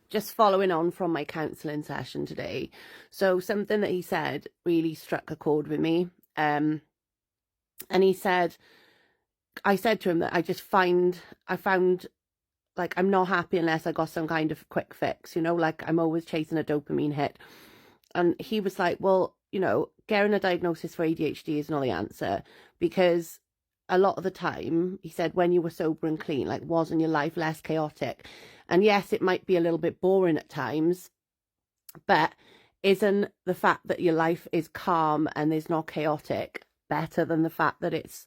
just following on from my counselling session today. So something that he said really struck a chord with me. And he said, I said to him that I found like I'm not happy unless I got some kind of quick fix, you know, like I'm always chasing a dopamine hit. And he was like, well, you know, getting a diagnosis for ADHD is not the answer, because a lot of the time, he said, when you were sober and clean, like, wasn't your life less chaotic? And yes, it might be a little bit boring at times, but isn't the fact that your life is calm and is not chaotic better than the fact that it's,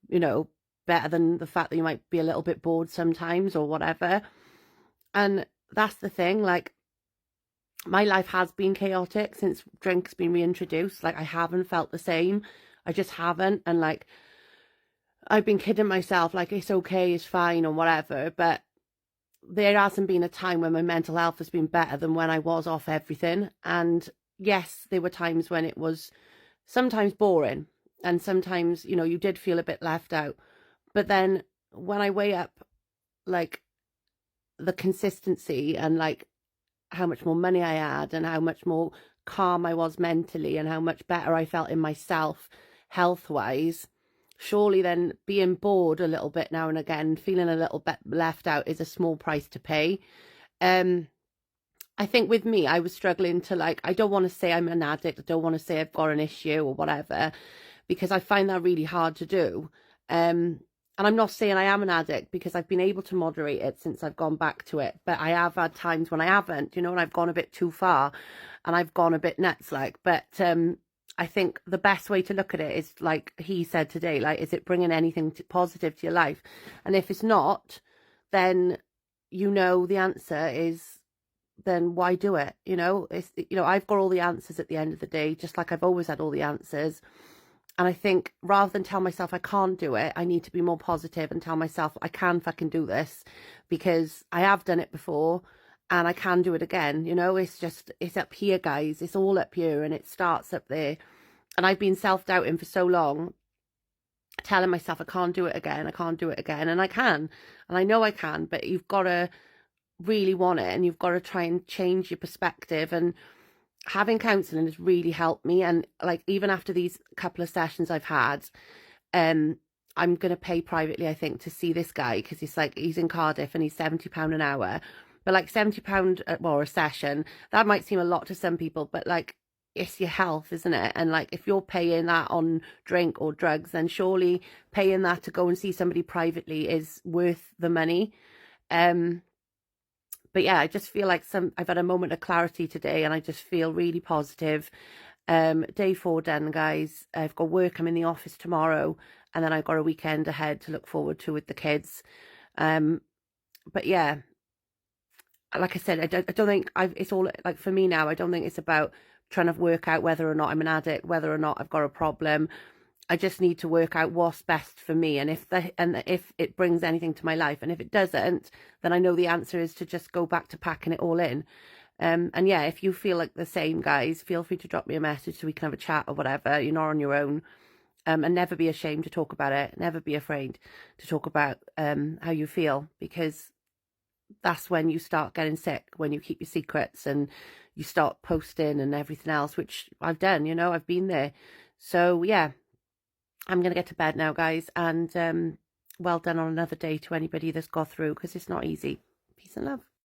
you know, better than the fact that you might be a little bit bored sometimes or whatever? And that's the thing, like, my life has been chaotic since drink's been reintroduced. Like, I haven't felt the same. I just haven't. And like, I've been kidding myself, like, it's okay, it's fine or whatever, but there hasn't been a time when my mental health has been better than when I was off everything. And yes, there were times when it was sometimes boring, and sometimes, you know, you did feel a bit left out. But then when I weigh up, like, the consistency and like how much more money I had and how much more calm I was mentally and how much better I felt in myself health-wise, surely then being bored a little bit now and again, feeling a little bit left out, is a small price to pay. I think with me, I was struggling to, like, I don't want to say I'm an addict. I don't want to say I've got an issue or whatever, because I find that really hard to do. And I'm not saying I am an addict, because I've been able to moderate it since I've gone back to it. But I have had times when I haven't, you know, and I've gone a bit too far and I've gone a bit nuts, like. But I think the best way to look at it is, like he said today, like, is it bringing anything positive to your life? And if it's not, then, you know, the answer is, then why do it? You know, it's, you know, I've got all the answers at the end of the day, just like I've always had all the answers. And I think rather than tell myself I can't do it, I need to be more positive and tell myself I can fucking do this, because I have done it before and I can do it again. You know, it's just, it's up here, guys. It's all up here and it starts up there. And I've been self-doubting for so long, telling myself I can't do it again, I can't do it again. And I can. And I know I can, but you've got to really want it, and you've got to try and change your perspective. And having counselling has really helped me. And like, even after these couple of sessions I've had, I'm going to pay privately, I think, to see this guy, because he's in Cardiff and he's £70 an hour. But like £70 or a session, that might seem a lot to some people, but like, it's your health, isn't it? And like, if you're paying that on drink or drugs, then surely paying that to go and see somebody privately is worth the money. But yeah, I just feel like I've had a moment of clarity today, and I just feel really positive. Day 4 done, guys. I've got work. I'm in the office tomorrow, and then I've got a weekend ahead to look forward to with the kids. But yeah, like I said, I don't think it's all, like, for me now, I don't think it's about trying to work out whether or not I'm an addict, whether or not I've got a problem. I just need to work out what's best for me, and if it brings anything to my life. And if it doesn't, then I know the answer is to just go back to packing it all in. And yeah, if you feel like the same, guys, feel free to drop me a message so we can have a chat or whatever. You're not on your own. And never be ashamed to talk about it. Never be afraid to talk about how you feel, because that's when you start getting sick, when you keep your secrets and you start posting and everything else, which I've done, you know, I've been there. So yeah, I'm going to get to bed now, guys, and well done on another day to anybody that's got through, because it's not easy. Peace and love.